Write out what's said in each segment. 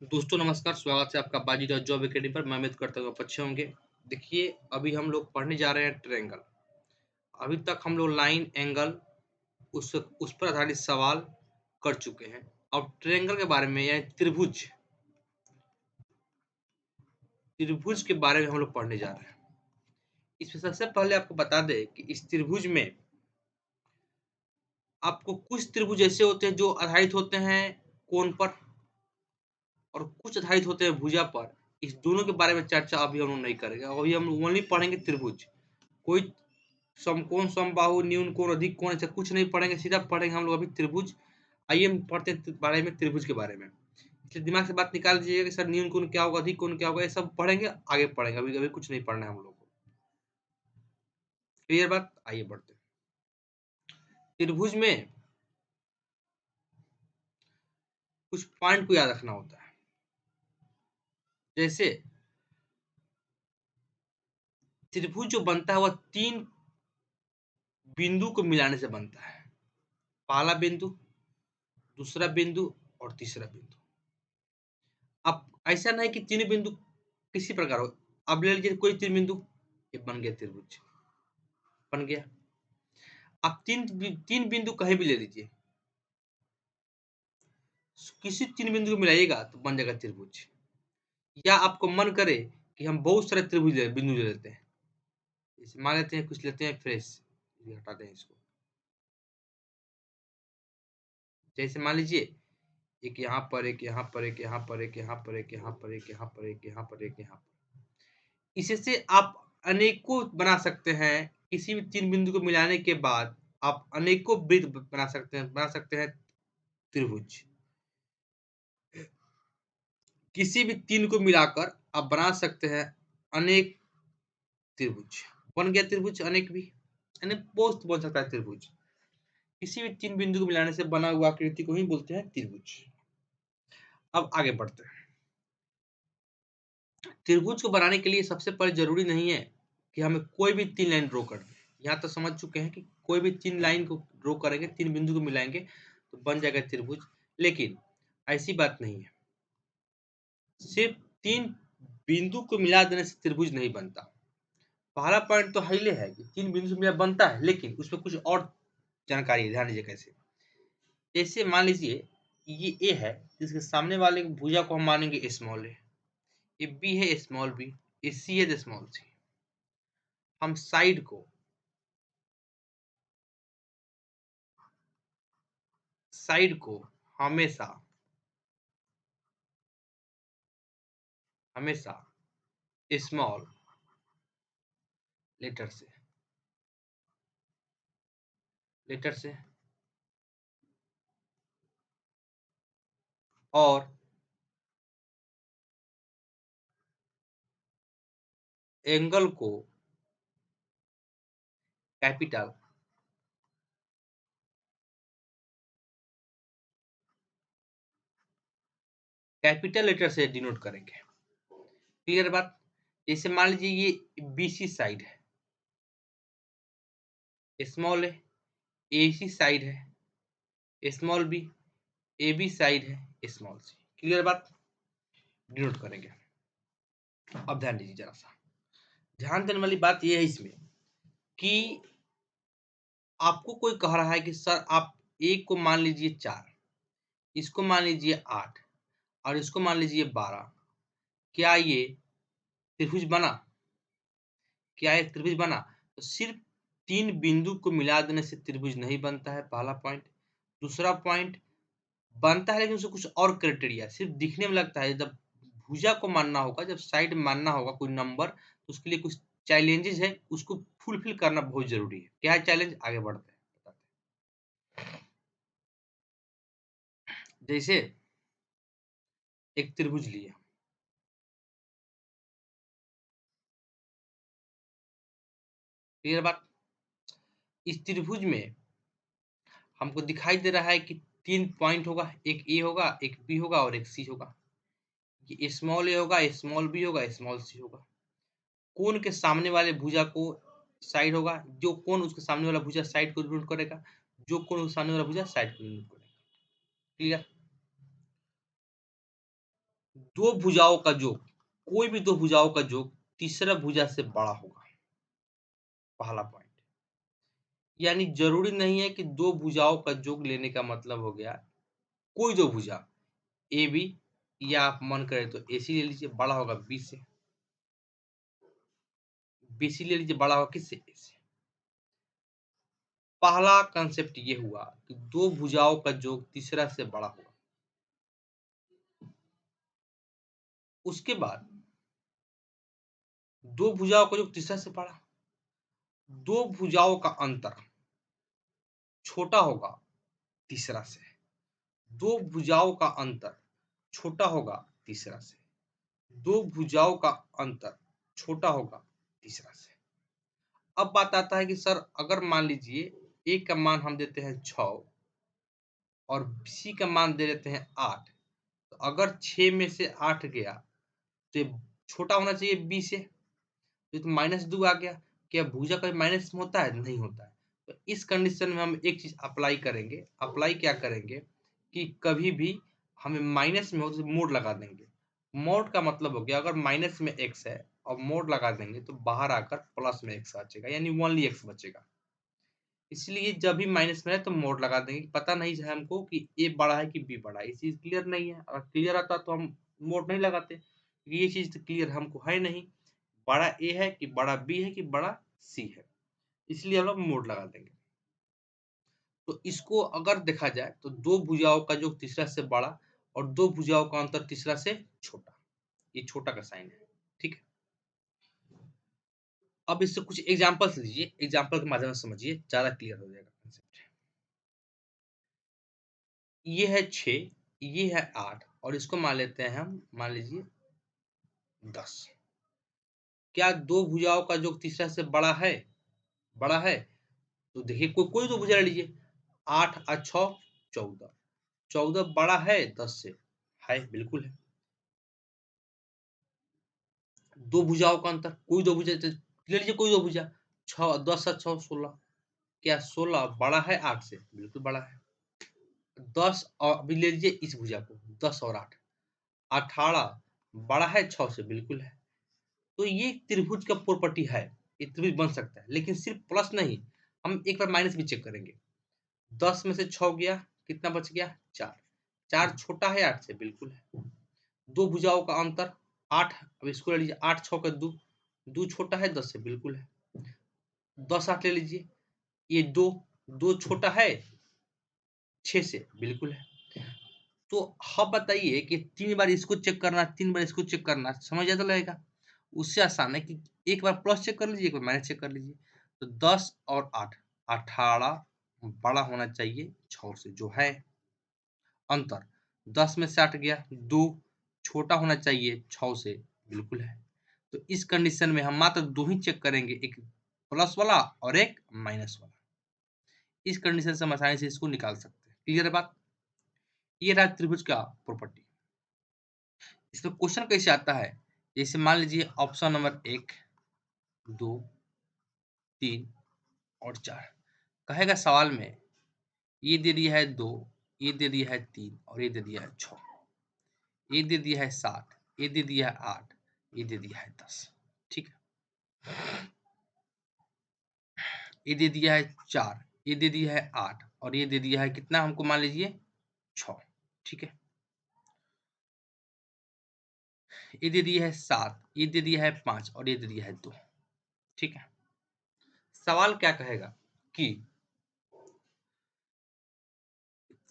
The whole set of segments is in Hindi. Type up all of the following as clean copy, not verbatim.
दोस्तों नमस्कार, स्वागत है आपका बाजी जॉब एकेडमी पर। मैं उम्मीद करता हूँ आप अच्छे होंगे। देखिए, अभी हम लोग पढ़ने जा रहे हैं ट्रायंगल। अभी तक हम लोग लाइन, एंगल उस पर आधारित सवाल कर चुके हैं। अब ट्रायंगल के बारे में यानी त्रिभुज के बारे में हम लोग पढ़ने जा रहे हैं। इसमें सबसे पहले आपको बता दें कि इस त्रिभुज में आपको कुछ त्रिभुज ऐसे होते हैं जो आधारित होते हैं कोण पर, और कुछ आधारित होते हैं भुजा पर। इस दोनों के बारे में चर्चा अभी हम लोग नहीं करेंगे। अभी हम ओनली पढ़ेंगे त्रिभुज। कोई समकोण, समबाहु, न्यून कोण, अधिक कोण ऐसा कुछ नहीं पढ़ेंगे, सीधा पढ़ेंगे हम लोग अभी त्रिभुज। आइए हम पढ़ते हैं बारे में त्रिभुज के बारे में। इसलिए दिमाग से बात निकाल दीजिएगा कि सर न्यून कोण क्या होगा, अधिक कोण क्या होगा, ये सब पढ़ेंगे, आगे पढ़ेंगे। अभी अभी कुछ नहीं पढ़ना है हम लोग को। क्लियर बात? आइए बढ़ते हैं। त्रिभुज में कुछ पॉइंट को याद रखना होता है। जैसे त्रिभुज जो बनता है वह 3 बिंदु को मिलाने से बनता है। पहला बिंदु, दूसरा बिंदु और तीसरा बिंदु। अब ऐसा नहीं कि 3 बिंदु किसी प्रकार हो। अब ले लीजिए कोई 3 बिंदु, ये बन गया त्रिभुज, बन गया। आप 3 बिंदु कहीं भी ले लीजिए, किसी 3 बिंदु को मिलाइएगा तो बन जाएगा त्रिभुज। या आपको मन करे कि हम बहुत सारे बिंदु ले लेते हैं। जैसे मान लेते हैं, कुछ लेते हैं फ्रेश, ये हटाते हैं इसको। जैसे मान लीजिए एक यहाँ पर, एक यहाँ पर, एक यहाँ पर, एक यहाँ पर, एक यहाँ पर, एक यहाँ पर, एक यहाँ पर, एक यहाँ पर। इससे आप अनेकों बना सकते हैं। किसी भी 3 बिंदु को मिलाने के बाद आप अनेकों वृत्त बना सकते हैं त्रिभुज। किसी भी 3 को मिलाकर आप बना सकते हैं अनेक त्रिभुज। बन गया त्रिभुज अनेक भी, यानी बहुत बन सकता है त्रिभुज। किसी भी 3 बिंदु को मिलाने से बना हुआ आकृति को ही बोलते हैं त्रिभुज। अब आगे बढ़ते हैं। त्रिभुज को बनाने के लिए सबसे पहले जरूरी नहीं है कि हमें कोई भी 3 लाइन ड्रॉ कर दें। यहाँ तो समझ चुके हैं कि कोई भी 3 लाइन को ड्रॉ करेंगे, 3 बिंदु को मिलाएंगे तो बन जाएगा त्रिभुज। लेकिन ऐसी बात नहीं है। सिर्फ 3 बिंदु को मिला देने से त्रिभुज नहीं बनता। पहला पॉइंट तो हाईले है कि 3 बिंदु से मिला बनता है, लेकिन उसमें कुछ और जानकारी है, ध्यान दीजिए कैसे। जैसे मान लीजिए ये ए है, जिसके सामने वाले भुजा को हम मानेंगे स्मॉल ए। ये बी है, स्मॉल बी। ये सी है, स्मॉल सी। हम साइड को हमेशा हमेशा स्मॉल लेटर से लेटर से और एंगल को कैपिटल कैपिटल लेटर से डिनोट करेंगे। क्लियर बात? जैसे मान लीजिए ये बीसी साइड है, स्मॉल है। एसी साइड है, स्मॉल बी। एबी साइड है, स्मॉल सी। क्लियर बात? डिनोट करेंगे। अब ध्यान दीजिए जरा सा। ध्यान देने वाली बात यह है इसमें कि आपको कोई कह रहा है कि सर आप एक को मान लीजिए 4, इसको मान लीजिए 8 और इसको मान लीजिए 12। क्या ये त्रिभुज बना? क्या ये त्रिभुज बना? तो सिर्फ 3 बिंदु को मिला देने से त्रिभुज नहीं बनता है, पहला पॉइंट। दूसरा पॉइंट, बनता है लेकिन उसमें कुछ और क्राइटेरिया। सिर्फ दिखने में लगता है, जब भुजा को मानना होगा, जब साइड मानना होगा कोई नंबर, तो उसके लिए कुछ चैलेंजेस है, उसको फुलफिल करना बहुत जरूरी है। क्या है चैलेंज? आगे बढ़ते हैं, बताते हैं। जैसे एक त्रिभुज लिए, क्लियर बात? इस त्रिभुज में हमको दिखाई दे रहा है कि 3 पॉइंट होगा, एक ए होगा, एक बी होगा और एक सी होगा। ये स्मॉल ए होगा, स्मॉल बी होगा, स्मॉल सी होगा। कोण के सामने वाले भुजा को साइड होगा, जो कोण उसके सामने वाला भुजा साइड को डिनोट करेगा, जो कोण उसके सामने वाला भुजा साइड को डिनोट करेगा। क्लियर? दो भुजाओं का योग, कोई भी दो भुजाओं का योग तीसरा भुजा से बड़ा होगा। पहला पॉइंट, यानी जरूरी नहीं है कि दो भुजाओं का योग लेने का मतलब हो गया कोई दो भुजा ए बी, या आप मन करें तो AC ले लीजिए, बड़ा होगा B से, BC ले लीजिए, बड़ा होगा किससे? A से। पहला कंसेप्ट ये हुआ कि दो भुजाओं का योग तीसरा से बड़ा होगा। उसके बाद दो भुजाओं का योग तीसरा से बड़ा, दो भुजाओं का अंतर छोटा होगा तीसरा से, दो भुजाओं का अंतर छोटा होगा तीसरा से, दो भुजाओं का अंतर छोटा होगा तीसरा से। अब बात आता है कि सर अगर मान लीजिए A का मान हम देते हैं 6 और C का मान दे देते हैं 8, तो अगर 6 में से 8 गया तो ये छोटा होना चाहिए B से, तो -2 आ गया। क्या भुजा कभी माइनस में होता है? नहीं होता है। तो इस कंडीशन में हम एक चीज अप्लाई करेंगे। अप्लाई क्या करेंगे कि कभी भी हमें माइनस में हो तो मोड लगा देंगे। मोड का मतलब हो गया अगर माइनस में x है और मोड लगा देंगे तो बाहर आकर प्लस में x आ जाएगा, यानी ओनली x बचेगा। इसलिए जब भी माइनस में है तो मोड लगा देंगे। पता नहीं है हमको कि ए बड़ा है कि बी बड़ा है, ये चीज क्लियर नहीं है। अगर क्लियर आता तो हम मोड नहीं लगाते, ये चीज क्लियर हमको है नहीं, बड़ा ए है कि बड़ा बी है कि बड़ा सी है, इसलिए हम लोग मोड लगा देंगे। तो इसको अगर देखा जाए तो दो भुजाओं का जो तीसरा से बड़ा और दो भुजाओं का अंतर तीसरा से छोटा, ये छोटा का साइन है। ठीक है, अब इससे कुछ एग्जांपल्स लीजिए, एग्जांपल के माध्यम से समझिए, ज्यादा क्लियर हो जाएगा कंसेप्ट। ये है 6, ये है 8 और इसको मान लेते हैं हम, मान लीजिए 10। क्या दो भुजाओं का जो तीसरा से बड़ा है? बड़ा है। तो देखिए कोई दो भुजा ले लीजिए, 8 और 6 14, 14 बड़ा है 10 से? है, बिल्कुल है। दो भुजाओं का अंतर, कोई दो भुजा ले लीजिए, कोई दो भुजा, 6 10 और 6 16, क्या 16 बड़ा है 8 से? बिल्कुल बड़ा है। 10 और अभी ले लीजिए इस भुजा को, 10 और 8 18 बड़ा है 6 से? बिल्कुल है। तो ये त्रिभुज का प्रॉपर्टी है, ये त्रिभुज बन सकता है। लेकिन सिर्फ प्लस नहीं, हम एक बार माइनस भी चेक करेंगे। 10 में से 6 गया, कितना बच गया? 4। 4 छोटा है 8 से? बिल्कुल है। दो भुजाओं का अंतर 8, अब इसको ले लीजिए, 8 6 का 2, 2 छोटा है 10 से? बिल्कुल है। 10 8 ले लीजिए, ये 2, 2 छोटा है 6 से? बिल्कुल है। तो अब बताइए कि 3 बार इसको चेक करना, 3 बार इसको चेक करना, समझ आता लगेगा। उससे आसान है कि एक बार प्लस चेक कर लीजिए, एक बार माइनस चेक कर लीजिए। तो 10 और 8 18 बड़ा होना चाहिए 6 से, जो है अंतर। 10 में से 8 गया, 2 छोटा होना चाहिए 6 से? बिल्कुल है। तो इस कंडीशन में हम मात्र 2 ही चेक करेंगे, एक प्लस वाला और एक माइनस वाला। इस कंडीशन से हम आसानी से इसको निकाल सकते हैं। क्लियर है बात? ये रहा त्रिभुज का प्रॉपर्टी। इसमें क्वेश्चन कैसे आता है, जैसे मान लीजिए ऑप्शन नंबर 1 2 3 और 4 कहेगा सवाल में, ये दे दिया है 2, ये दे दिया है 3 और ये दे दिया है 6, ये दे दिया है 7, ये दे दिया है 8, ये दे दिया है 10। ठीक है, ये दे दिया है 4, ये दे दिया है 8 और ये दे दिया है कितना, हमको मान लीजिए 6। ठीक है, ये दे दिया है 7, ये दे दिया है 5 और ये दे दिया है 2। ठीक है, सवाल क्या कहेगा कि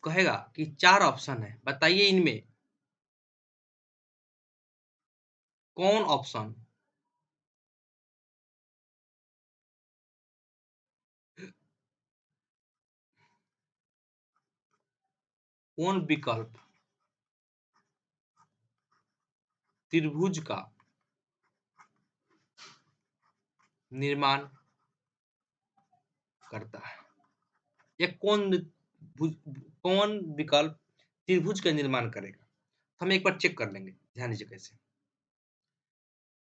कहेगा कि 4 ऑप्शन है, बताइए इनमें कौन ऑप्शन कौन विकल्प त्रिभुज का निर्माण करता है, या कौन विकल्प त्रिभुज का निर्माण करेगा। हम एक बार चेक कर लेंगे, ध्यान दीजिए कैसे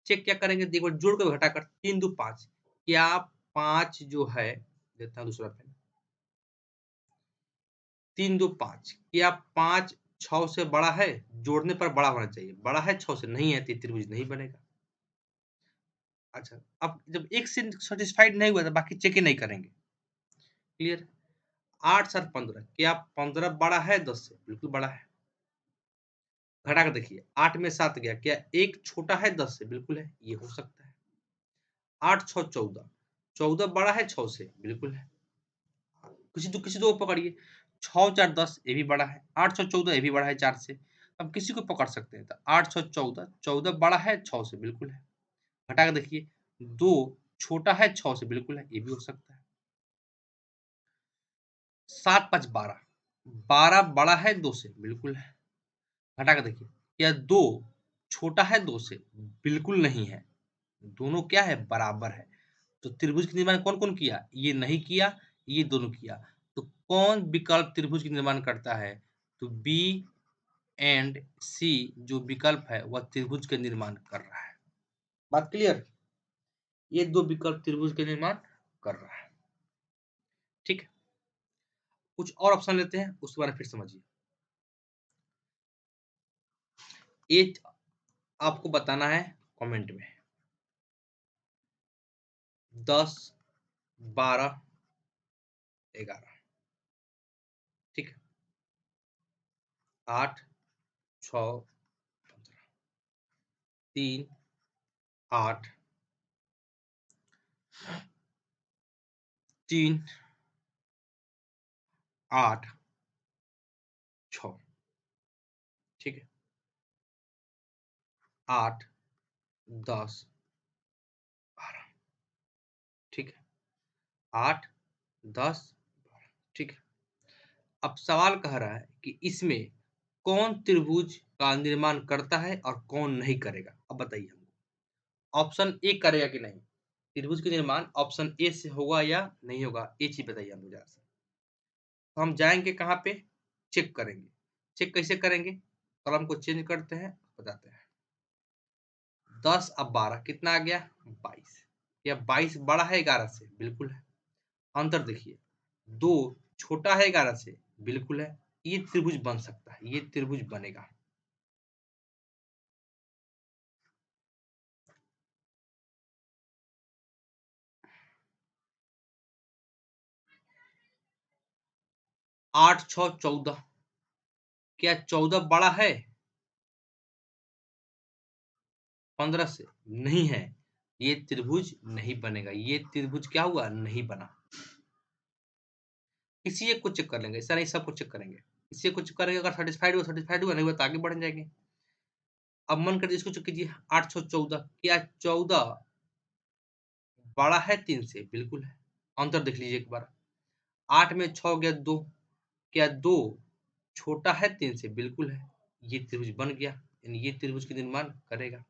चेक क्या करेंगे। देखो जोड़ के घटाकर 3 2 5, क्या 5 जो है, देता हूं दूसरा पेन, 3 2 5, क्या 5 6 से बड़ा है, जोड़ने पर बड़ा होना चाहिए। बड़ा है 6 से, नहीं है तो ये त्रिभुज नहीं बनेगा। अच्छा, अब जब एक से सैटिस्फाइड नहीं हुआ तो बाकी चेक ही नहीं करेंगे। क्लियर? 8 7 15, क्या 15 बड़ा है 10 से? बिल्कुल बड़ा है। घटा के देखिए, 8 में 7 गया, क्या 1 छोटा है 10 से? बिल्कुल है, ये हो सकता है। 8 6 14, 14 बड़ा है 6 से? बिल्कुल है। किसी दो को पकड़िए, 6 4 10 ये भी बड़ा है, 8 6 14 ये भी बड़ा है 4 से। अब किसी को पकड़ सकते हैं, तो 8 6 14, 14 बड़ा है 6 से? बिल्कुल है। घटा के देखिए, 2 छोटा है 6 से? बिल्कुल है, ये भी हो सकता है। 7 5 12, 12 बड़ा है 2 से? बिल्कुल है। घटा के देखिए, क्या 2 छोटा है 2 से? बिल्कुल नहीं है। दोनों क्या है? बराबर है। तो त्रिभुज का निर्माण कौन-कौन किया? ये नहीं किया, ये दोनों किया। तो कौन विकल्प त्रिभुज का निर्माण करता है? तो बी एंड सी जो विकल्प है वह त्रिभुज का निर्माण कर रहा है। बात क्लियर? ये दो विकल्प त्रिभुज का निर्माण कर रहा है। ठीक है, कुछ और ऑप्शन लेते हैं, उसके बारे में फिर समझिए। ये आपको बताना है कमेंट में। 10 12 11, ठीक है, 8 6 15, 3 8 3 8 6, ठीक है, 8 10 12, ठीक है, 8 10 12, ठीक है। अब सवाल कह रहा है कि इसमें कौन त्रिभुज का निर्माण करता है और कौन नहीं करेगा? अब बताइए हमको। ऑप्शन ए करेगा कि नहीं? त्रिभुज का निर्माण ऑप्शन ए से होगा या नहीं होगा? ये चीज बताइए हमको जरा सा। तो हम जाएंगे कहाँ पे? चेक करेंगे। चेक कैसे करेंगे? कलम को चेंज करते हैं, बताते हैं। 10 अब 12 कितना आ गया? 22। या 22 बड़ा है 11 से? बिल्कुल है। अंतर देखिए, 2 छोटा है 11 से? बिल्कुल है। ये त्रिभुज बन सकता है, ये त्रिभुज बनेगा। 8 6 14, क्या 14 बड़ा है 15 से? नहीं है, ये त्रिभुज नहीं बनेगा। ये त्रिभुज क्या हुआ? नहीं बना। किसी एक को चेक कर लेंगे, ऐसा नहीं सबको चेक करेंगे। किसी एक को चेक करेंगे, अगर सेटिस्फाइड हुआ नहीं हुआ तो आगे बढ़ जाएंगे। अब मन कर इसको चेक कीजिए, 8 6 14, क्या 14 बड़ा है 3 से? बिल्कुल है। अंतर देख लीजिए एक बार, 8 में 6 गया 2, क्या 2 छोटा है 3 से? बिल्कुल है। ये त्रिभुज बन गया, यानी ये त्रिभुज का निर्माण करेगा।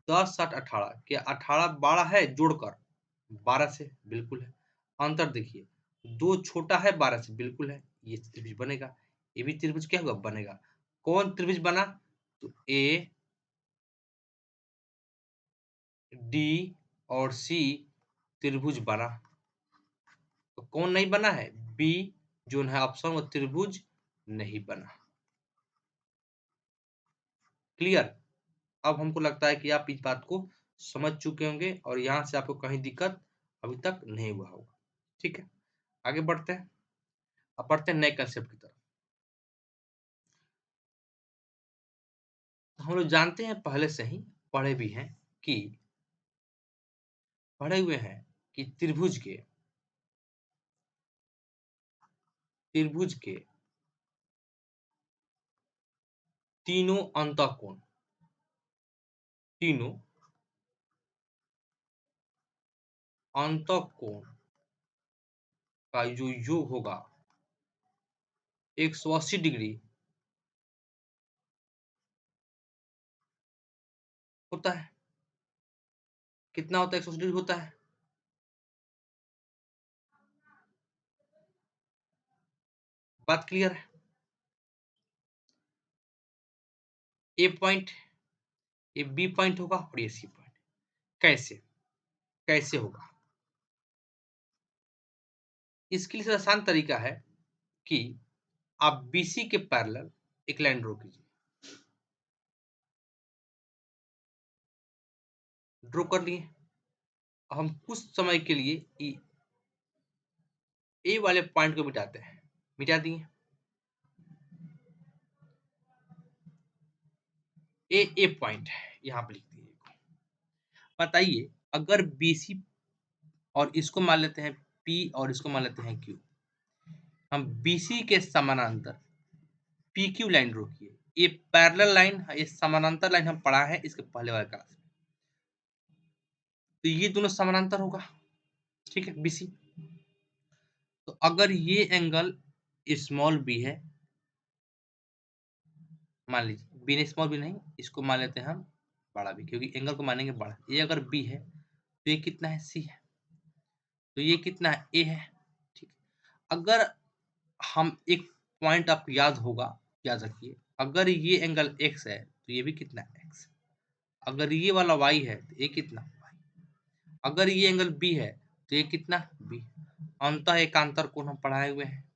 10 7 18, क्या 18 बड़ा है जोड़कर 12 से? बिल्कुल है। अंतर देखिए, 2 छोटा है 12 से? बिल्कुल है। ये त्रिभुज बनेगा। ये भी त्रिभुज क्या होगा? बनेगा। कौन त्रिभुज बना? तो ए डी और सी त्रिभुज बना। तो कौन नहीं बना है? बी जो है ऑप्शन, वो त्रिभुज नहीं बना। क्लियर? अब हमको लगता है कि आप इस बात को समझ चुके होंगे और यहाँ से आपको कहीं दिक्कत अभी तक नहीं हुआ होगा। ठीक है, आगे बढ़ते हैं। अब बढ़ते हैं नए कंसेप्ट की तरफ। हम लोग जानते हैं, पहले से ही पढ़े भी हैं कि पढ़े हुए हैं कि त्रिभुज के तीनों अंतःकोण, तीनों अंतःकोण का जो योग होगा 180 डिग्री होता है। कितना होता है? 180 डिग्री होता है। बात क्लियर है? ए पॉइंट, ये बी पॉइंट होगा और ये सी पॉइंट। कैसे? कैसे होगा? इसके लिए आसान तरीका है कि आप बीसी के पैरेलल एक लाइन ड्रॉ कीजिए। ड्रॉ कर लिए। हम कुछ समय के लिए ए वाले पॉइंट को मिटाते हैं। मिटा दिए। ए पॉइंट है, यहाँ पे लिख दिए। बताइए अगर BC और इसको मान लेते हैं P और इसको मान लेते हैं Q, हम BC के समानांतर PQ लाइन ड्रॉ किए। ये पैरेलल लाइन, ये समानांतर लाइन हम पढ़ा है इसके पहले वाले क्लास में। तो ये दोनों समानांतर होगा, ठीक है, BC। तो अगर ये एंगल स्मॉल b है, मान लीजिए बी स्मॉल b नहीं, इसको मान लेते हैं हम बड़ा B, क्योंकि एंगल को मानेंगे बड़ा। ये अगर B है तो ये कितना है, C है। तो ये कितना है, A है। ठीक है। अगर हम एक पॉइंट आपको याद रखिए, अगर ये एंगल x है तो ये भी कितना x। अगर ये वाला y है तो ये कितना y। अगर ये एंगल b है तो ये कितना b। अंतः एकांतर कोण हम पढ़ाए हुए हैं।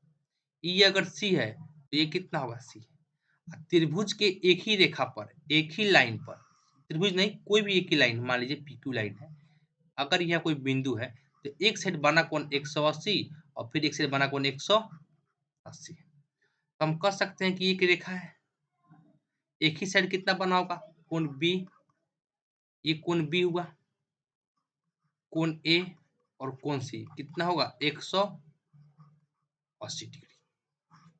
ये अगर c है तो ये कितना होगा c। त्रिभुज के एक ही रेखा पर, एक ही लाइन पर, त्रिभुज नहीं कोई भी एक ही लाइन, मान लीजिए PQ लाइन है, अगर यह कोई बिंदु है तो एक साइड बना कोण 180 और फिर एक साइड बना कोण 180। हम कह सकते हैं कि एक रेखा है, एक ही साइड कितना बना होगा, कोण B। ये कोण B हुआ, कोण A और कोण C कितना होगा 180 डिग्री।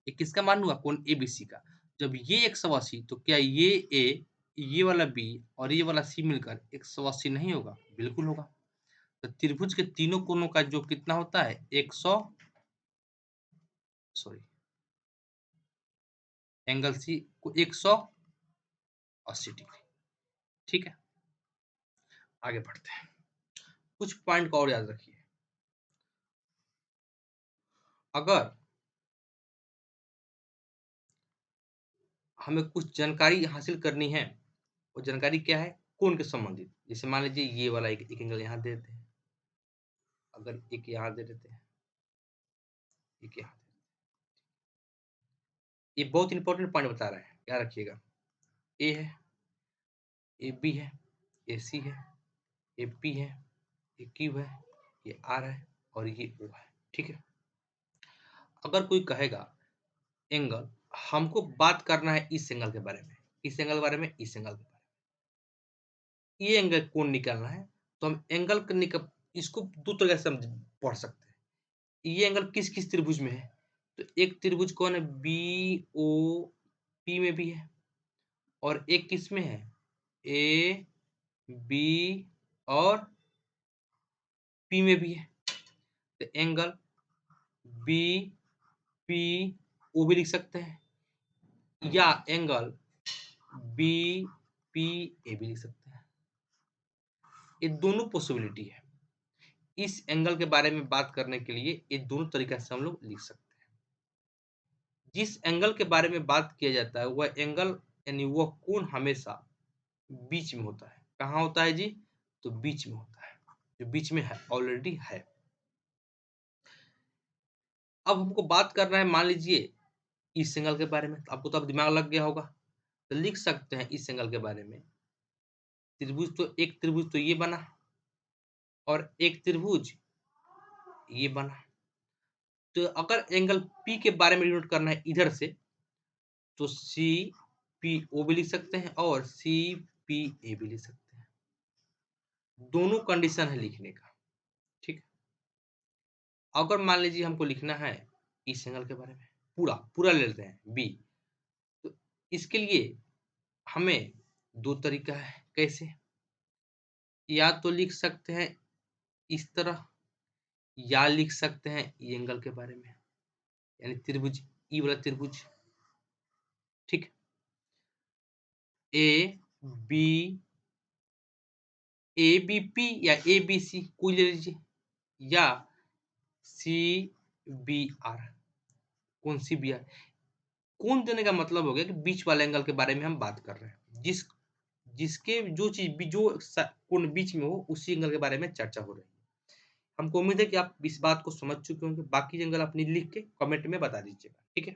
ये किसका मान हुआ, कोण ABC का। जब ये 180, तो क्या ये A, ये वाला B और ये वाला C मिलकर 180 नहीं होगा, बिल्कुल होगा। तो त्रिभुज के तीनों कोणों का जो कितना होता है 100, सॉरी, एंगल C को 180 डिग्री। ठीक है, आगे बढ़ते हैं। कुछ पॉइंट को और याद रखिए। अगर हमें कुछ जानकारी हासिल करनी है, वो जानकारी क्या है, कोण के संबंधित। जैसे मान लीजिए ये वाला एक एंगल यहाँ दे देते हैं, अगर एक यहाँ दे देते हैं, एक यहाँ, ये बहुत इंपॉर्टेंट पॉइंट बता रहा है, याद रखिएगा। ए है, ये B है, ये C है, ये P है, ये Q है, ये R है और ये O है। ठीक है। अगर कोई कहेगा एंगल, हमको बात करना है इस एंगल के बारे में, इस एंगल के बारे में, इस एंगल के बारे में, ये एंगल कोण निकालना है, तो हम एंगल इसको दो तरीके से हम पढ़ सकते हैं। ये एंगल किस किस त्रिभुज में है, तो एक त्रिभुज कौन है, BOP में भी है, और एक किस में है, AB और P में भी है। तो एंगल BPO भी लिख सकते हैं, या एंगल BPA भी लिख सकते हैं। ये दोनों पॉसिबिलिटी है। इस एंगल के बारे में बात करने के लिए ये दोनों तरीका से हम लोग लिख सकते हैं। जिस एंगल के बारे में बात किया जाता है वह एंगल यानी वह कोण हमेशा बीच में होता है। कहाँ होता है जी, तो बीच में होता है, जो बीच में है, ऑलरेडी है। अब हमको बात करना है, मान लीजिए इस एंगल के बारे में, तो आपको तो अब दिमाग लग गया होगा, तो लिख सकते हैं इस एंगल के बारे में। एक त्रिभुज तो ये बना और एक त्रिभुज ये बना। तो अगर एंगल P के बारे में डिनोट करना है इधर से, तो CPO भी लिख सकते हैं और CPA भी लिख सकते हैं। दोनों कंडीशन है लिखने का। ठीक। अगर मान लीजिए हमको लिखना है इस एंगल के बारे में, पूरा पूरा ले लेते हैं B, तो इसके लिए हमें दो तरीका है। कैसे, या तो लिख सकते हैं इस तरह, या लिख सकते हैं ये एंगल के बारे में, यानी त्रिभुज ई वाला त्रिभुज। ठीक। ABP या ABC कोई ले लीजिए, या CBR, कौन CBR। कोण देने का मतलब हो गया कि बीच वाले एंगल के बारे में हम बात कर रहे हैं, जिसके जो चीज जो कोण बीच में हो उसी एंगल के बारे में चर्चा हो रही है। हमको उम्मीद है कि आप इस बात को समझ चुके होंगे। बाकी एंगल अपनी लिख के कमेंट में बता दीजिएगा। ठीक है।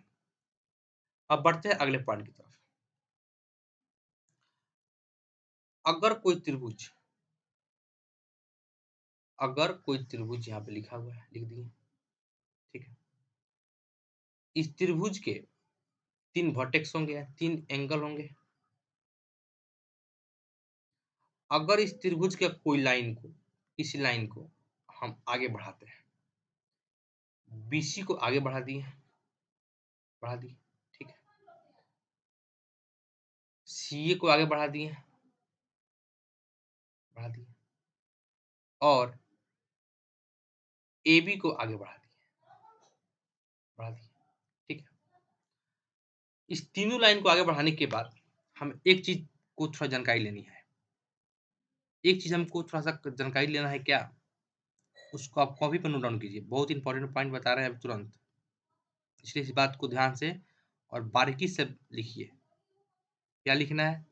अब बढ़ते हैं अगले पॉइंट की तरफ। अगर कोई त्रिभुज यहाँ पे लिखा हुआ है, लिख दिए, ठीक है। इस त्रिभुज के 3 वर्टेक्स होंगे, 3 एंगल होंगे। अगर इस त्रिभुज के किसी लाइन को हम आगे बढ़ाते हैं, BC को आगे बढ़ा दी, ठीक है। CA को आगे बढ़ा दिए, और AB को आगे बढ़ा दिए, ठीक है। इस तीनों लाइन को आगे बढ़ाने के बाद हम एक चीज को थोड़ा जानकारी लेनी है। एक चीज हमको थोड़ा सा जानकारी लेना है, क्या? उसको आप कॉपी पर नोट डाउन कीजिए, बहुत इंपॉर्टेंट पॉइंट बता रहे हैं तुरंत, इसलिए इस बात को ध्यान से और बारीकी से लिखिए। क्या लिखना है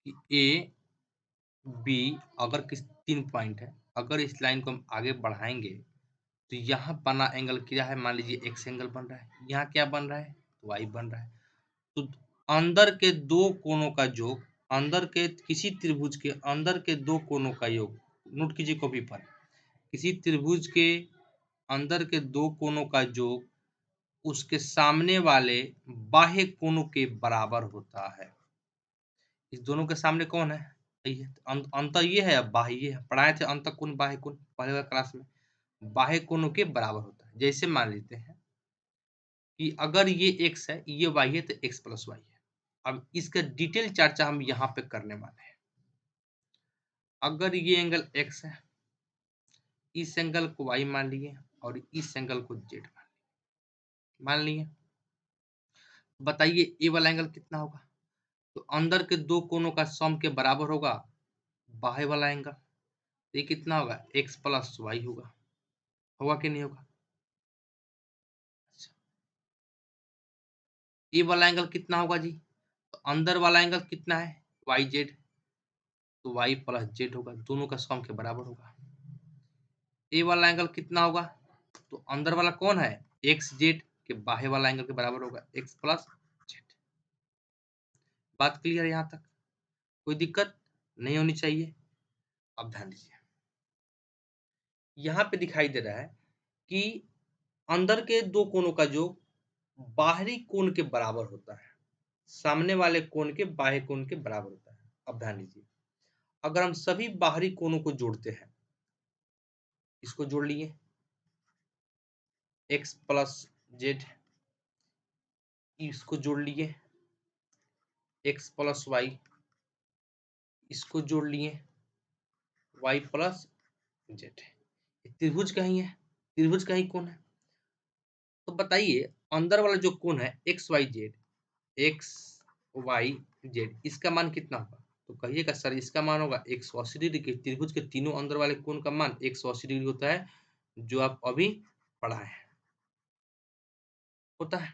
कि ए बी, अगर 3 पॉइंट है, अगर इस लाइन को हम आगे बढ़ाएंगे तो यहाँ बना एंगल क्या है? मान लीजिए एक्स एंगल बन रहा है, यहाँ क्या बन रहा है? तो वाई बन रहा है। तो अंदर के दो कोनों का योग, किसी त्रिभुज के अंदर के दो कोनों का योग, नोट कीजिए कॉपी पर, किसी त्रिभुज के अंदर के दो कोनों का योग उसके सामने वाले बाह्य कोनों के बराबर होता है। इस दोनों के सामने कौन है? अंतर ये है, अब बाह्य ये है, पढ़ाए थे अंतर कोण बाह्य कोण पहले वाले क्लास में। बाह्य कोनों के बराबर होता है। जैसे मान लेते हैं कि अगर ये x है, ये y है, तो x प्लस वाई है। अब इसका डिटेल चर्चा हम यहाँ पे करने वाले हैं। अगर ये एंगल x है, इस एंगल को y मान लिए और इस एंगल को z मान लिए, बताइए ये वाला एंगल कितना होगा? तो अंदर के दो कोनों का सम के बराबर होगा बाह्य वाला एंगल। ये कितना होगा? x प्लस वाई होगा कि नहीं होगा? अच्छा, ये वाला एंगल कितना होगा जी? तो अंदर वाला एंगल कितना है? वाई जेड, तो वाई प्लस जेड होगा, दोनों का सम के बराबर होगा। ए वाला एंगल कितना होगा? तो अंदर वाला कौन है? एक्स जेड के बाह्य वाला एंगल के बराबर होगा, एक्स प्लस जेड। बात क्लियर है यहाँ तक? कोई दिक्कत नहीं होनी चाहिए। अब ध्यान दीजिए, यहाँ पे दिखाई दे रहा है कि अंदर के दो कोनों का जो बाहरी कोण के बराबर होता है, सामने वाले कोण के बाह्य कोण के बराबर होता है। अब ध्यान दीजिए, अगर हम सभी बाहरी कोणों को जोड़ते हैं, इसको जोड़ लिए एक्स प्लस जेड, इसको जोड़ लिए एक्स प्लस वाई, इसको जोड़ लिए वाई प्लस जेड। त्रिभुज कहीं है, त्रिभुज कहीं कोण है। तो बताइए अंदर वाला जो कोण है एक्स वाई जेड, इसका मान कितना होगा? तो कहिएगा सर इसका मान होगा 180 डिग्री। त्रिभुज के तीनों अंदर वाले कोण का मान 180 डिग्री होता है, जो आप अभी पढ़ाए हैं, होता है।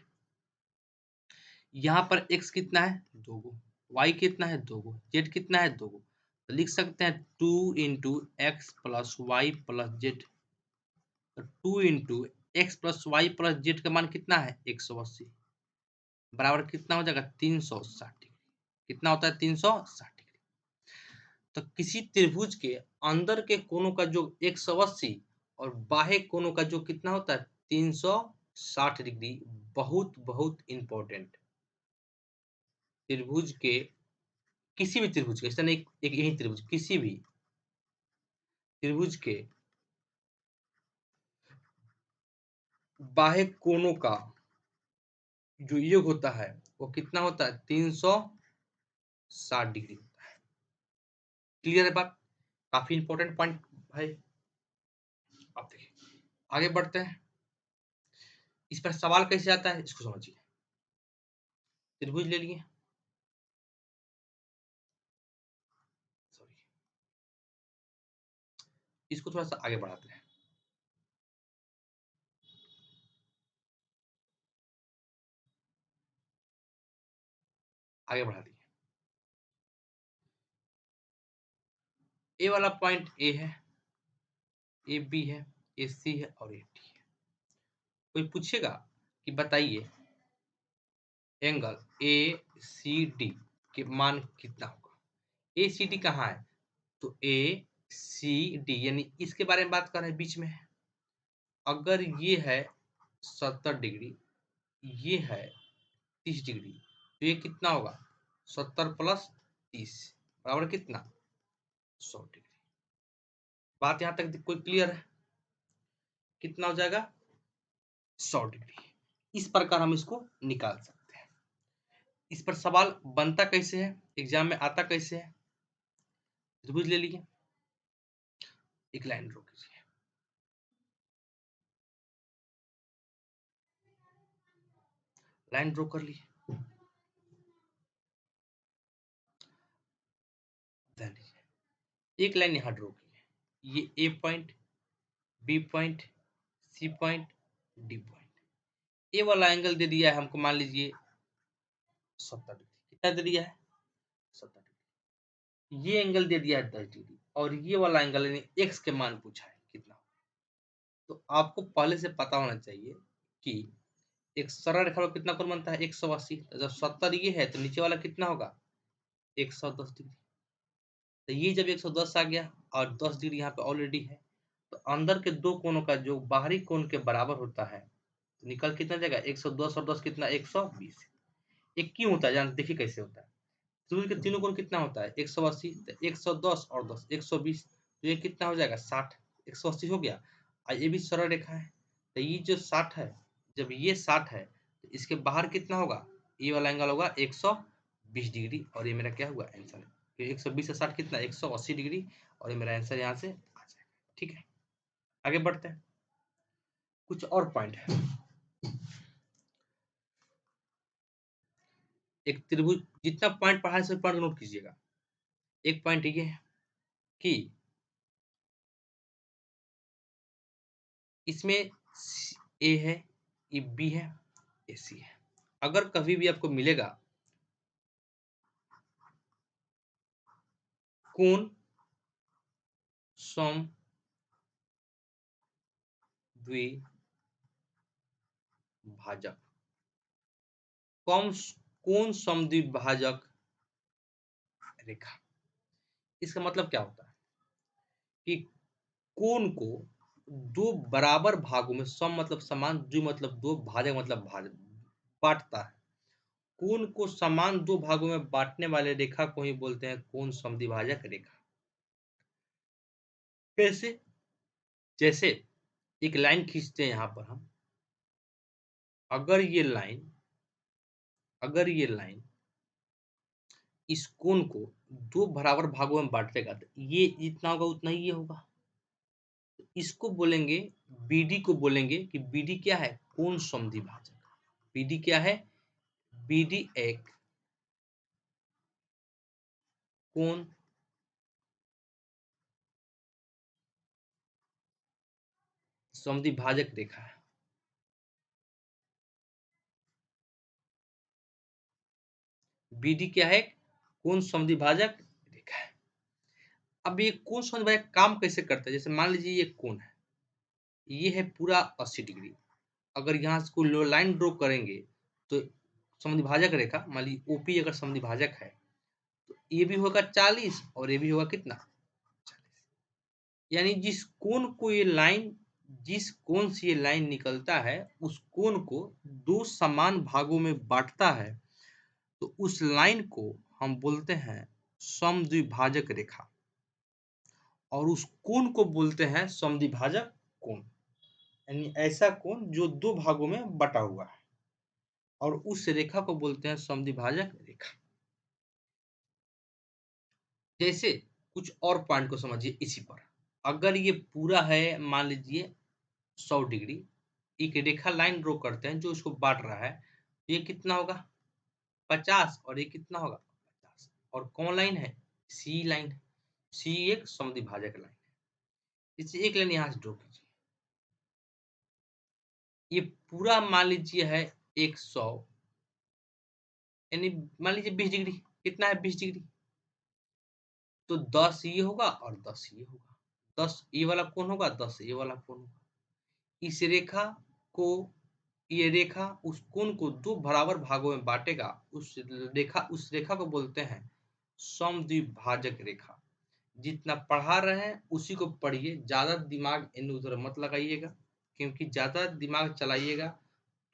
यहाँ पर x कितना है? 2 गो, y कितना है? 2 गो, z कितना है? 2 गो। तो लिख सकते हैं 2 into x plus y plus z. तो 2 into x plus y plus z का मान कितना है? 180, बराबर कितना हो जाएगा? 360 डिग्री। कितना होता है? 360 डिग्री। तो किसी त्रिभुज के अंदर के कोनों का जो 180 और बाह्य कोनों का जो कितना होता है? 360 डिग्री। बहुत बहुत इंपॉर्टेंट। त्रिभुज के, किसी भी त्रिभुज के, ऐसा नहीं एक यही त्रिभुज, किसी भी त्रिभुज के बाह्य कोनों का जो योग होता है वो कितना होता है? 360 डिग्री होता है। क्लियर है बात? काफी इंपॉर्टेंट पॉइंट भाई। आप देखिए, आगे बढ़ते हैं। इस पर सवाल कैसे आता है इसको समझिए। त्रिभुज ले लिए, सॉरी, इसको थोड़ा सा आगे बढ़ाते हैं। आगे बढ़ा दिए, ए वाला पॉइंट ए है, ए बी है, ए सी है और ए डी है। कोई पूछेगा कि बताइए एंगल ए सी डी के मान कितना होगा। ए सी डी कहाँ है, तो ए सी डी यानी इसके बारे में बात कर रहे हैं, बीच में है। अगर ये है 70 डिग्री, ये है 30 डिग्री, तो ये कितना होगा, 70 प्लस 30 बराबर कितना, 100 डिग्री। बात यहां तक कोई क्लियर है, कितना हो जाएगा, 100 डिग्री। इस प्रकार हम इसको निकाल सकते हैं। इस पर सवाल बनता कैसे है, एग्जाम में आता कैसे है, त्रिभुज ले लीजिए, एक लाइन ड्रॉ कीजिए, लाइन ड्रॉ कर लीजिए, एक लाइन यहाँ ड्रॉ कीजिए, ये A point, B point, C point, D point. A वाला एंगल दे दिया है हमको, मान लीजिए 70 डिग्री, कितना दे दिया है, 70 डिग्री। ये एंगल दे दिया है 10 डिग्री, और ये वाला एंगल यानी एक्स के मान पूछा है कितना। तो आपको पहले से पता होना चाहिए कि एक सरल रेखा पर कितना कोण बनता है, 180। तो जब 70 ये है तो नीचे वाला कितना होगा, 110 डिग्री। तो ये जब 110 आ गया और 10 डिग्री यहाँ पे ऑलरेडी है, तो अंदर के दो कोणों का जो बाहरी कोण के बराबर होता है, तो निकल कितना जाएगा, 110 और 10 कितना, 120। ये क्यों होता है, जान देखिए कैसे होता है। त्रिभुज के तीनों कोण कितना होता है, 180, तो 110 और 10 120, तो ये कितना हो जाएगा, 60। 180 हो गया, और ये भी सरल रेखा है, तो ये जो 60 है, जब ये 60 है तो इसके बाहर कितना होगा, ये वाला एंगल होगा 120 डिग्री, और ये मेरा क्या हुआ आंसर। 120 से 60 कितना, 180 डिग्री, और ये मेरा आंसर यहाँ से आ जाएगा। ठीक है, आगे बढ़ते हैं, कुछ और पॉइंट है। एक त्रिभुज, जितना पॉइंट पढ़ा है सब पॉइंट नोट कीजिएगा। एक पॉइंट ये है कि इसमें ए है, ये बी है, ये सी है। अगर कभी भी आपको मिलेगा कोण सम द्विभाजक, कोण समद्विभाजक रेखा, इसका मतलब क्या होता है कि कोण को दो बराबर भागों में, सम मतलब समान, द्वि मतलब दो, भाजक मतलब भाजक, बांटता है। कोण को समान दो भागों में बांटने वाले रेखा को ही बोलते हैं कोण समद्विभाजक रेखा। कैसे, जैसे एक लाइन खींचते हैं यहाँ पर हम, अगर ये लाइन, अगर ये लाइन इस कोण को दो बराबर भागों में बांटेगा, तो ये जितना होगा उतना ही ये होगा। तो इसको बोलेंगे, बीडी को बोलेंगे कि बीडी क्या है, कोण समद्विभाजक। बीडी क्या है, बीडी एक कोण समद्विभाजक रेखा है। बीडी क्या है, कोण समद्विभाजक रेखा है। अब ये कोण समद्विभाजक काम कैसे करता है, जैसे मान लीजिए ये कोण है, ये है पूरा 80 डिग्री। अगर यहाँ से कोई लाइन ड्रॉ करेंगे तो समद्विभाजक रेखा, मान लीजिए ओपी अगर समद्विभाजक है, तो ये भी होगा 40 और ये भी होगा कितना, 40। यानी जिस कोण को ये लाइन, जिस कोण से ये लाइन निकलता है, उस कोण को दो समान भागों में बांटता है, तो उस लाइन को हम बोलते हैं समद्विभाजक रेखा, और उस कोण को बोलते हैं समद्विभाजक कोण। यानी ऐसा कोण जो दो भागों में बटा हुआ है, और उस रेखा को बोलते हैं समद्विभाजक रेखा। जैसे कुछ और पॉइंट को समझिए इसी पर, अगर ये पूरा है मान लीजिए 100 डिग्री, एक रेखा लाइन ड्रॉ करते हैं जो इसको बांट रहा है, ये कितना होगा 50, और ये कितना होगा 50, और कौन लाइन है, सी लाइन। सी एक समद्विभाजक लाइन है। इसे एक लाइन यहाँ से ड्रॉ कीजिए, ये पूरा मान लीजिए है 100, यानी मान लीजिए 20 डिग्री, कितना है 20 डिग्री, तो 10 ये होगा और 10 ये होगा, 10 ये वाला कोण होगा, 10 ये वाला कोण होगा। इस रेखा को ये रेखा उस कोण को दो बराबर भागों में बांटेगा, उस रेखा को बोलते हैं समद्विभाजक रेखा। जितना पढ़ा रहे हैं उसी को पढ़िए, ज्यादा दिमाग इधर उधर मत लगाइएगा, क्योंकि ज्यादा दिमाग चलाइएगा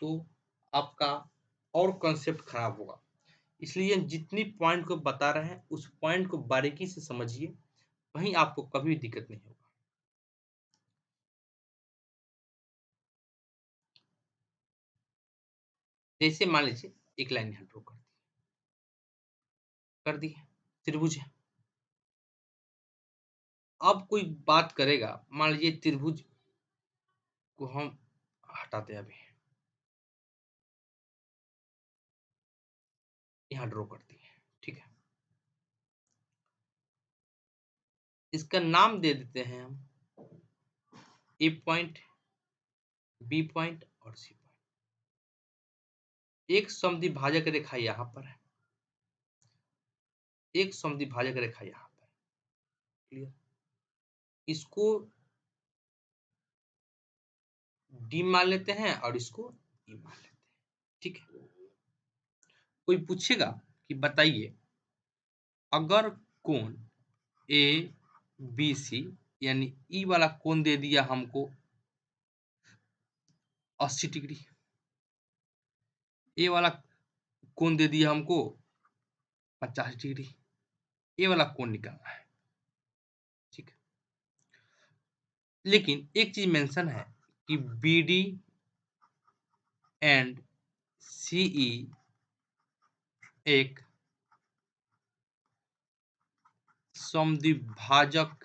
तो आपका और कंसेप्ट खराब होगा। इसलिए जितनी पॉइंट को बता रहे हैं उस पॉइंट को बारीकी से समझिए, वहीं आपको कभी भी दिक्कत नहीं होगा। जैसे मान लीजिए एक लाइन यहाँ ड्रॉ कर दी, त्रिभुज है। अब कोई बात करेगा, मान लीजिए त्रिभुज को हम हटाते हैं, अभी यहाँ ड्रॉ करती है, ठीक है। इसका नाम दे देते हैं हम ए पॉइंट, बी पॉइंट और सी पॉइंट। एक समद्विभाजक रेखा यहाँ पर है, एक समद्विभाजक रेखा यहाँ पर, क्लियर। इसको डी मान लेते हैं और इसको ई मान लेते हैं, ठीक है। कोई पूछेगा कि बताइए, अगर कोण ए बी सी यानी ई वाला कोण दे दिया हमको 80 डिग्री, ए वाला कोण दे दिया हमको 50 डिग्री, ए वाला कोण निकालना है, ठीक है। लेकिन एक चीज मेंशन है कि बी डी एंड सी ई एक समद्विभाजक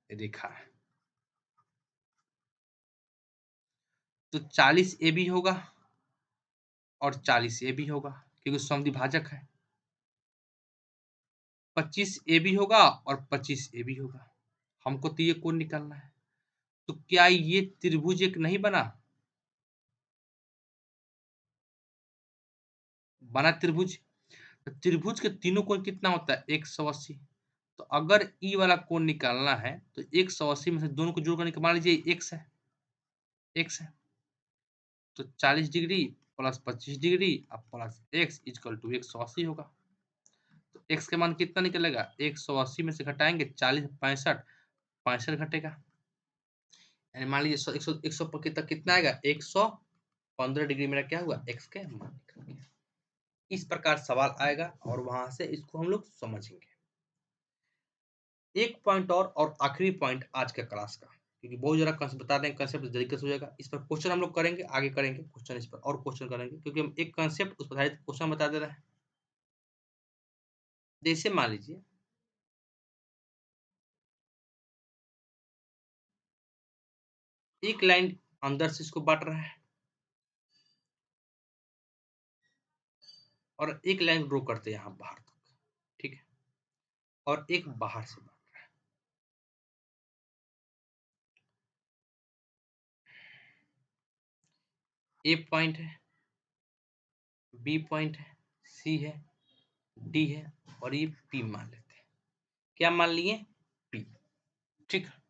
रेखा है, तो 40 ए बी होगा और 40 ए बी होगा, क्योंकि समद्विभाजक है। 25 ए बी होगा और 25 ए बी होगा। हमको तो ये कोण निकालना है, तो क्या ये त्रिभुज एक नहीं बना? बना त्रिभुज। तो त्रिभुज के तीनों कोण कितना होता है? 180। तो अगर ई वाला कोण निकालना है तो 180 में से दोनों को जोड़ कर मान लीजिए x है, x है, तो 40 डिग्री प्लस 25 डिग्री अब प्लस x इक्वल टू 180 होगा। तो x के मान कितना निकलेगा? 180 में से घटाएंगे 40, 65, 65 घटेगा, यानी मान लीजिए 100 तक कितना आएगा? 115 डिग्री मेरा क्या हुआ? x के मान निकल गया। इस प्रकार सवाल आएगा और वहां से इसको हम लोग समझेंगे। एक पॉइंट और आखिरी पॉइंट आज के क्लास का, क्योंकि बहुत जरा बता दें कंसेप्ट तरीके से हो जाएगा। इस पर क्वेश्चन हम लोग करेंगे, आगे करेंगे क्वेश्चन, इस पर और क्वेश्चन करेंगे, क्योंकि हम एक कंसेप्ट उस पर क्वेश्चन बता दे रहे हैं। जैसे मान लीजिए एक लाइन अंदर से इसको बांट रहा है और एक लाइन ड्रॉ करते हैं यहाँ बाहर तक, ठीक है, और एक बाहर से बांट रहा है। ए पॉइंट है, बी पॉइंट है, सी है, डी है और ये पी मान लेते हैं। क्या मान लिए? पी, ठीक है।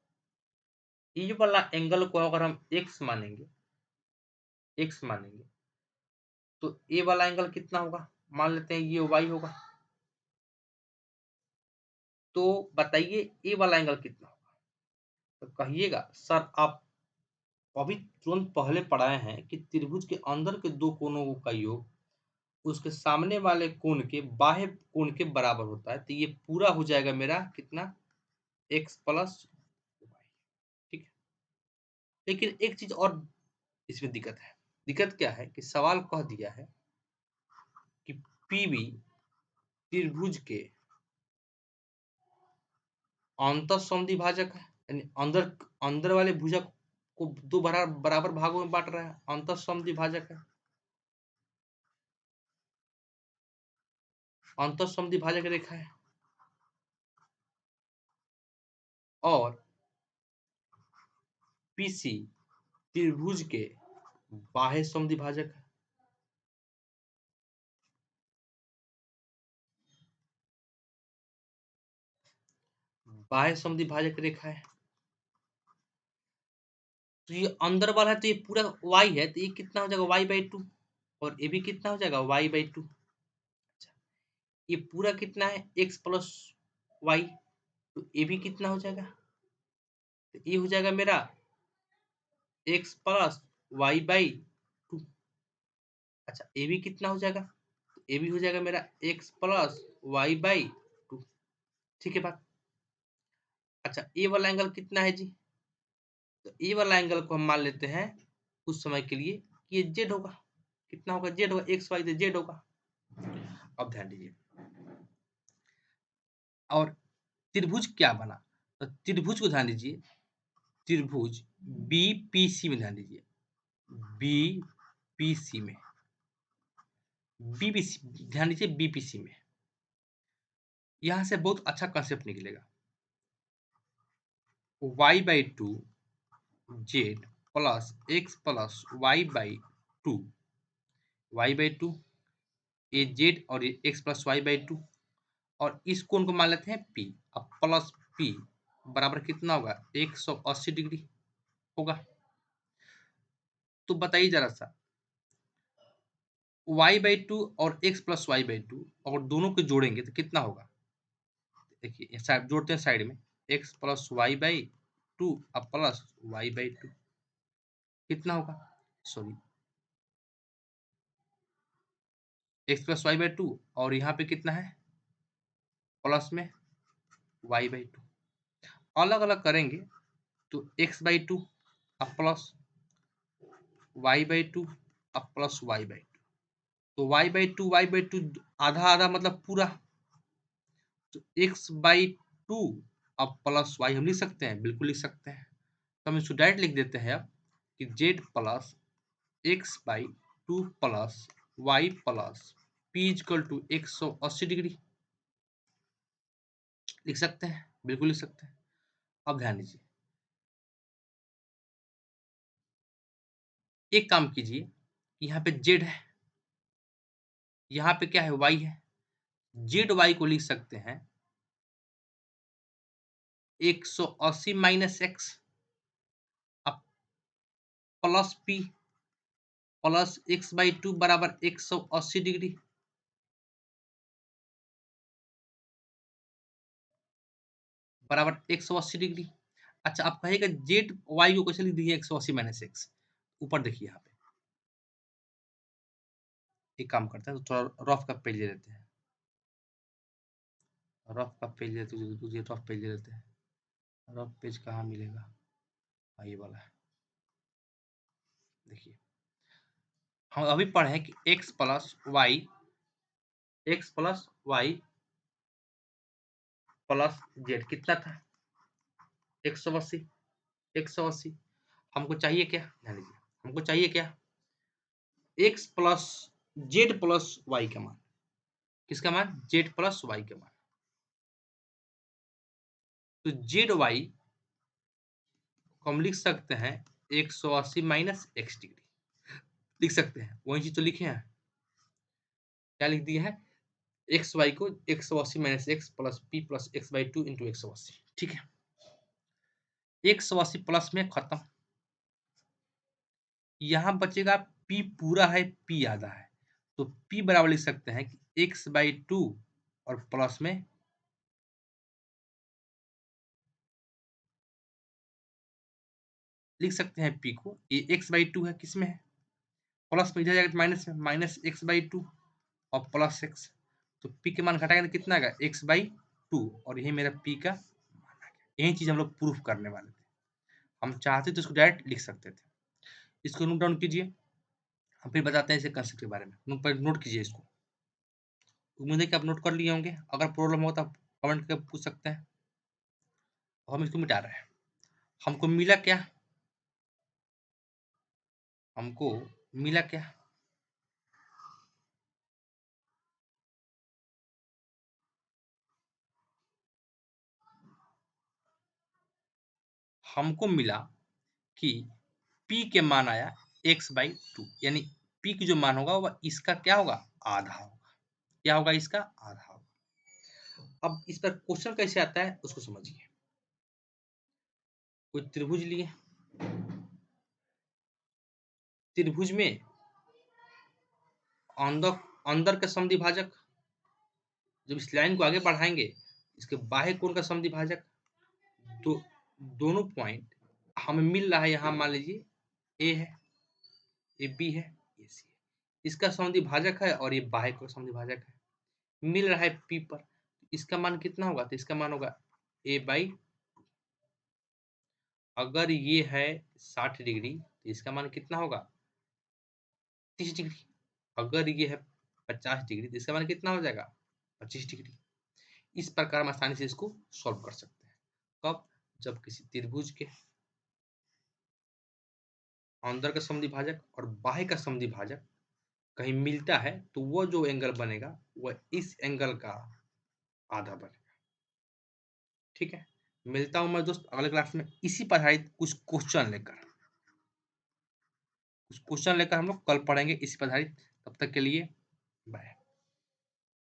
ये वाला एंगल को अगर हम एक्स मानेंगे, एक्स मानेंगे, तो ए वाला एंगल कितना होगा? मान लेते हैं ये वाई होगा, तो बताइए ए वाला एंगल कितना होगा? तो कहिएगा सर आप अभी तुरंत पहले पढ़ाए हैं कि त्रिभुज के अंदर के दो कोणों का योग उसके सामने वाले कोण के बाह्य कोण के बराबर होता है, तो ये पूरा हो जाएगा मेरा कितना? एक्स प्लस वाई, ठीक है। लेकिन एक चीज और इसमें दिक्कत है। दिक्कत क्या है कि सवाल कह दिया है कि पीबी त्रिभुज के अंतःसंधि भाजक है, यानी अंदर अंदर वाले भुजक को दो बराबर भागों में बांट रहा है, अंतःसंधि भाजक है, अंतःसंधि भाजक रेखा है। और पीसी त्रिभुज के बाह्य समद्वि भाजक है। बाह्य समद्वि भाजक रेखा है। तो ये अंदर वाला है तो ये पूरा y है, तो ये कितना हो जाएगा y/2 और ये भी कितना हो जाएगा y/2। अच्छा, ये पूरा कितना है x प्लस y, तो ये भी कितना हो जाएगा, तो ये हो जाएगा मेरा x प्लस y/2। अच्छा, ये भी कितना हो जाएगा, तो ये भी हो जाएगा मेरा x प्लस y/2। ठीक है बात। अच्छा, ये वाला एंगल कितना है जी, तो ये वाला एंगल को हम मान लेते हैं कुछ समय के लिए कि ये z होगा। कितना होगा, z होगा, x y से z होगा। अब ध्यान दीजिए, और त्रिभुज क्या बना, तो त्रिभुज को ध्यान दीजिए, त्रिभुज बीपीसी में ध्यान दीजिए, बीपीसी में, बीपीसी ध्यान दीजिए, बीपीसी में यहां से बहुत अच्छा कंसेप्ट निकलेगा। y/2 z plus x plus y/2, y/2 ये z और ये x प्लस y/2, और इस कोण को मान लेते हैं P। अब प्लस P बराबर कितना होगा, 180 डिग्री होगा। तो बताइए जरा सा, y/2 और x प्लस y/2 और दोनों को जोड़ेंगे तो कितना होगा, देखिए साइड जोड़ते हैं, साइड में x प्लस y/2 अब प्लस y/2 कितना होगा, सॉरी x प्लस y/2 और यहाँ पे कितना है प्लस में y/2, अलग अलग करेंगे तो x/2 अब प्लस y/2 अब प्लस y/2, तो y/2 आधा आधा मतलब पूरा, तो x/2 अब प्लस y हम लिख सकते हैं, बिल्कुल लिख सकते हैं। तो हम इसको डायरेक्ट लिख देते हैं अब कि z plus x/2 plus y plus p equal to 180 degree लिख सकते हैं, बिल्कुल लिख सकते हैं। अब ध्यान दीजिए, एक काम कीजिए, यहाँ पे z है, यहाँ पे क्या है y है, जेड वाई को लिख सकते हैं 180 माइनस एक्स अब प्लस पी प्लस x/2 बराबर 180 डिग्री बराबर 180 डिग्री। अच्छा, आप कहेगा जेड वाई को कैसे लिख दिए 180 माइनस एक्स, ऊपर देखिए यहाँ पे, एक काम करते हैं तो थोड़ा रफ का पेज ले लेते हैं, रफ का पेज लेते हैं, तुझे रफ पेज ले लेते हैं। रफ पेज कहाँ मिलेगा, ये वाला है, देखिए हम अभी पढ़े हैं कि x plus y plus z कितना था 180, 180। हमको चाहिए क्या, ध्यान दीजिए, हमको चाहिए क्या, x plus z plus y का मान, किसका मान, जेड प्लस वाई का मान। तो जेड वाई को हम लिख सकते हैं 180 माइनस एक्स डिग्री लिख सकते हैं, वही चीज तो लिखे हैं, क्या लिख दिया है, एक्स वाई को 180 minus x plus P plus x/2 into 180। ठीक है, 180 प्लस में खत्म, यहाँ बचेगा p पूरा है, p आधा है, तो p बराबर लिख सकते हैं कि x/2 और प्लस में लिख सकते हैं p को, ये x/2 है, किसमें है प्लस में, इधर जाएगा माइनस में, माइनस x/2 और प्लस x, तो p के मान घटाएंगे तो कितना आएगा x/2 और यही मेरा p का मान आ गया। यही चीज हम लोग प्रूफ करने वाले थे, हम चाहते तो इसको डायरेक्ट लिख सकते थे। इसको नोट डाउन कीजिए, हम फिर बताते हैं इसे कंसेप्ट के बारे में, नोट कीजिए इसको, उम्मीद है कि आप नोट कर लिए होंगे, अगर प्रॉब्लम हो तो आप कमेंट करके पूछ सकते हैं। हम इसको मिटा रहे हैं, हमको मिला क्या, हमको मिला क्या, हमको मिला कि p के मान आया x/2, यानी p की जो मान होगा वह इसका क्या होगा, आधा होगा, क्या होगा, इसका आधा होगा। अब इस पर क्वेश्चन कैसे आता है उसको समझिए, कोई त्रिभुज लिए, त्रिभुज में अंदर अंदर का समद्विभाजक, जब इस लाइन को आगे बढ़ाएंगे इसके बाह्य कोण का समद्विभाजक, दो दोनों पॉइंट हमें मिल रहा है। यहाँ मान लीजिए ए है, ये बी है, ये सी है, इसका समद्विभाजक है और ये बाह्य कोण का समद्विभाजक है, मिल रहा है पी पर। इसका मान कितना होगा? तो इसका मान होगा ए बाई, अगर ये है 60 डिग्री तो इसका मान कितना होगा? 30 डिग्री। अगर ये है 50 डिग्री तो इसका मान कितना हो जाएगा? 25 डिग्री। इस प्रकार हम आसानी से इसको सॉल्व कर सकते हैं। कब? जब किसी त्रिभुज के अंदर का समद्विभाजक और बाह्य का समद्विभाजक कहीं मिलता है तो वो जो एंगल बनेगा वह इस एंगल का आधा बनेगा। ठीक है, मिलता हूं मैं दोस्त अगले क्लास में इसी पर आधारित कुछ क्वेश्चन लेकर हम लोग कल पढ़ेंगे इसी पर आधारित। तब तक के लिए बाय।